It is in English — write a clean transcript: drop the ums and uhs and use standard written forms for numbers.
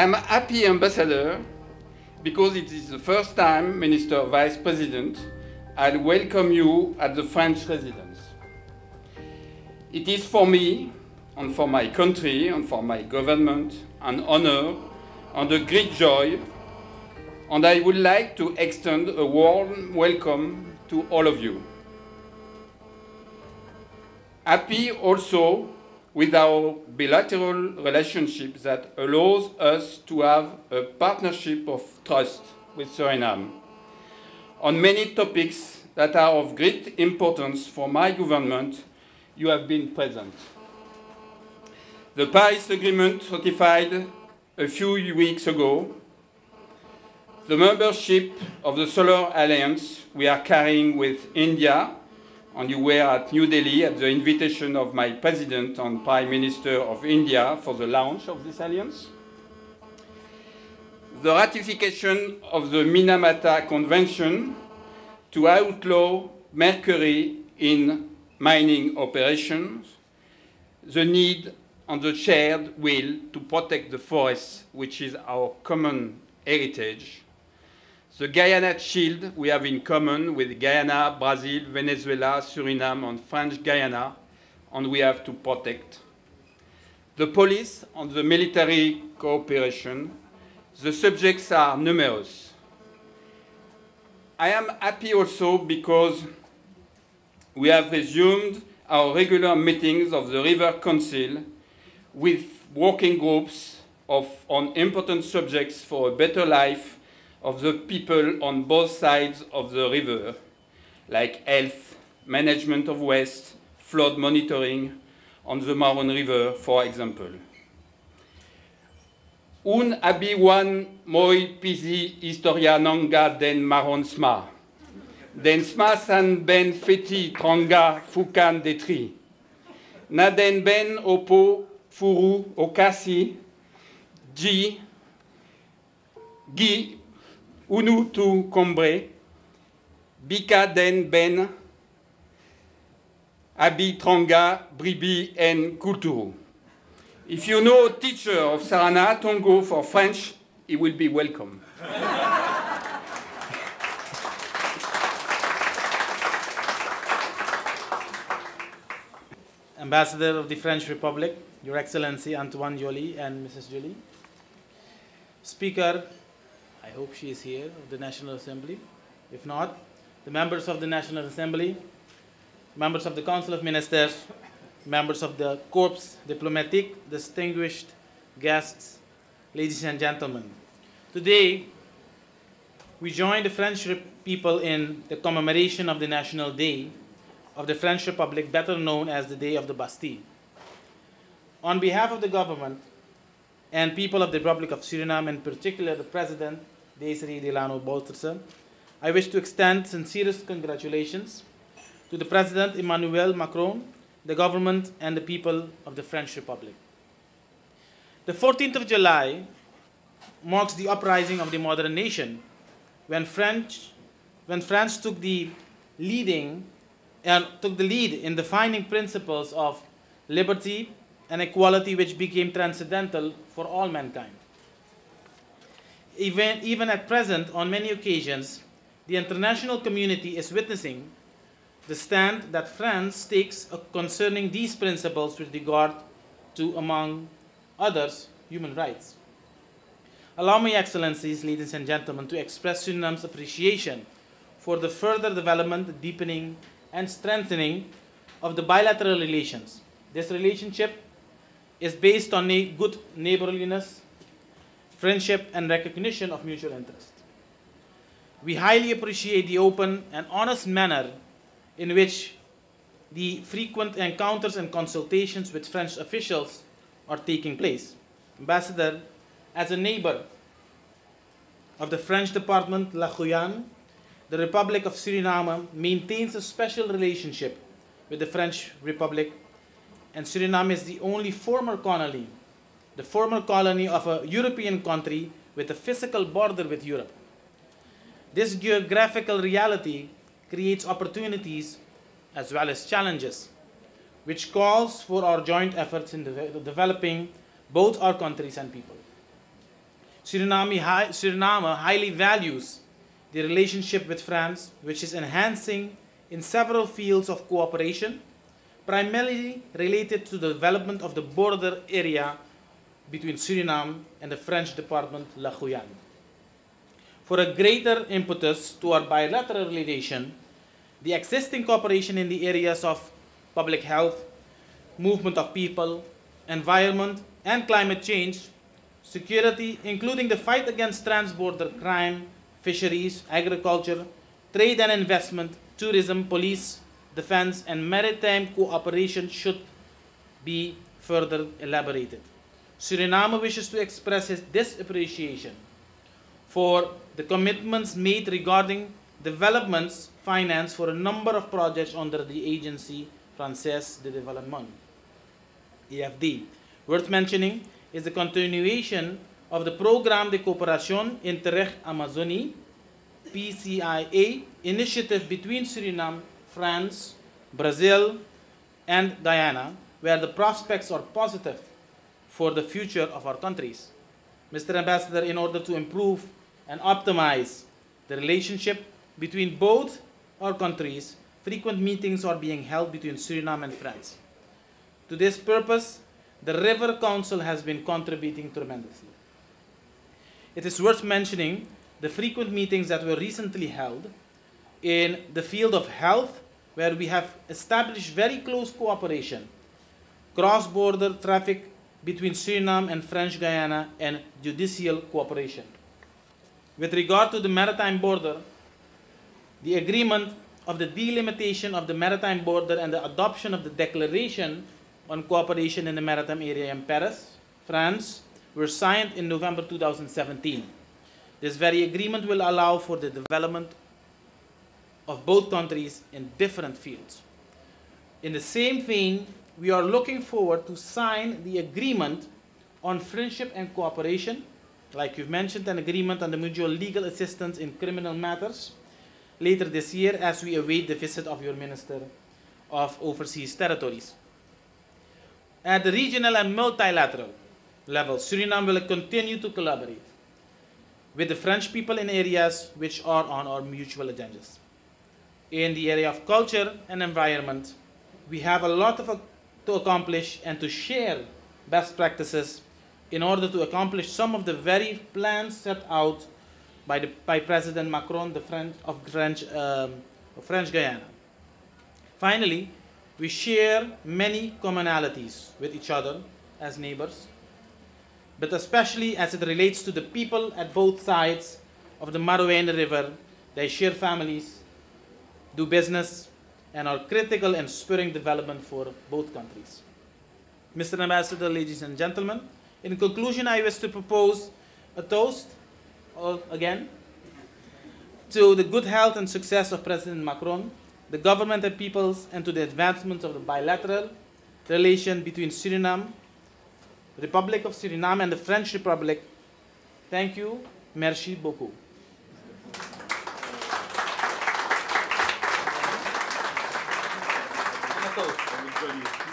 am a happy ambassador because it is the first time, Minister Vice President, I'll welcome you at the French residence. It is for me, and for my country, and for my government, an honor and a great joy, and I would like to extend a warm welcome to all of you. Happy also with our bilateral relationship that allows us to have a partnership of trust with Suriname on many topics that are of great importance for my government. You have been present. The Paris Agreement ratified a few weeks ago, the membership of the Solar Alliance we are carrying with India, and you were at New Delhi at the invitation of my President and Prime Minister of India for the launch of this alliance. The ratification of the Minamata Convention to outlaw mercury in mining operations, the need and the shared will to protect the forests, which is our common heritage, the Guyana Shield we have in common with Guyana, Brazil, Venezuela, Suriname, and French Guyana, and we have to protect. The police and the military cooperation, the subjects are numerous. I am happy also because we have resumed our regular meetings of the River Council with working groups on important subjects for a better life of the people on both sides of the river, like health, management of waste, flood monitoring on the Marron River, for example. Un abi wan moi pisi historia nanga den Marron sma. Den sma san ben feti tranga fukan detri. Na den ben opo furu okasi gi unu tu combre, bika den ben, abi tranga, bribi en kulturu. If you know a teacher of Sarana Tongo for French, he will be welcome. Ambassador of the French Republic, Your Excellency Antoine Joly and Mrs. Joly. Speaker, I hope she is here, of the National Assembly. If not, the members of the National Assembly, members of the Council of Ministers, members of the Corps Diplomatique, distinguished guests, ladies and gentlemen. Today, we join the French people in the commemoration of the National Day of the French Republic, better known as the Day of the Bastille. On behalf of the government and people of the Republic of Suriname, in particular the President, Desiree Delano Bouterse, I wish to extend sincerest congratulations to the President Emmanuel Macron, the government, and the people of the French Republic. The 14th of July marks the uprising of the modern nation when France took the lead in defining principles of liberty and equality, which became transcendental for all mankind. Even at present, on many occasions, the international community is witnessing the stand that France takes concerning these principles with regard to, among others, human rights. Allow me, Excellencies, ladies and gentlemen, to express Suriname's appreciation for the further development, deepening, and strengthening of the bilateral relations. This relationship is based on a good neighborliness, friendship, and recognition of mutual interest. We highly appreciate the open and honest manner in which the frequent encounters and consultations with French officials are taking place. Ambassador, as a neighbor of the French department La Guyane, the Republic of Suriname maintains a special relationship with the French Republic, and Suriname is the only former colony of a European country with a physical border with Europe. This geographical reality creates opportunities as well as challenges, which calls for our joint efforts in developing both our countries and people. Suriname highly values the relationship with France, which is enhancing in several fields of cooperation, primarily related to the development of the border area between Suriname and the French department La Guyane. For a greater impetus to our bilateral relation, the existing cooperation in the areas of public health, movement of people, environment and climate change, security, including the fight against transborder crime, fisheries, agriculture, trade and investment, tourism, police, defense, and maritime cooperation should be further elaborated. Suriname wishes to express this appreciation for the commitments made regarding developments finance for a number of projects under the Agency Française de Développement, AFD. Worth mentioning is the continuation of the Programme de Coopération Inter-Amazonie, PCIA, initiative between Suriname, France, Brazil, and Guyana, where the prospects are positive for the future of our countries. Mr. Ambassador, in order to improve and optimize the relationship between both our countries, frequent meetings are being held between Suriname and France. To this purpose, the River Council has been contributing tremendously. It is worth mentioning the frequent meetings that were recently held in the field of health, where we have established very close cooperation, cross-border traffic between Suriname and French Guyana, and judicial cooperation. With regard to the maritime border, the agreement of the delimitation of the maritime border and the adoption of the Declaration on Cooperation in the Maritime Area in Paris, France, were signed in November 2017. This very agreement will allow for the development of both countries in different fields. In the same vein, we are looking forward to sign the agreement on friendship and cooperation, like you've mentioned, an agreement on the mutual legal assistance in criminal matters later this year, as we await the visit of your Minister of Overseas Territories. At the regional and multilateral level, Suriname will continue to collaborate with the French people in areas which are on our mutual agendas. In the area of culture and environment, we have a lot to accomplish and to share best practices in order to accomplish some of the very plans set out by President Macron of French Guyana. Finally, we share many commonalities with each other as neighbors, but especially as it relates to the people at both sides of the Marowijne River. They share families, do business, and are critical in spurring development for both countries. Mr. Ambassador, ladies and gentlemen, in conclusion, I wish to propose a toast, again, to the good health and success of President Macron, the government and peoples, and to the advancement of the bilateral relation between Suriname, Republic of Suriname, and the French Republic. Thank you. Merci beaucoup. Toast.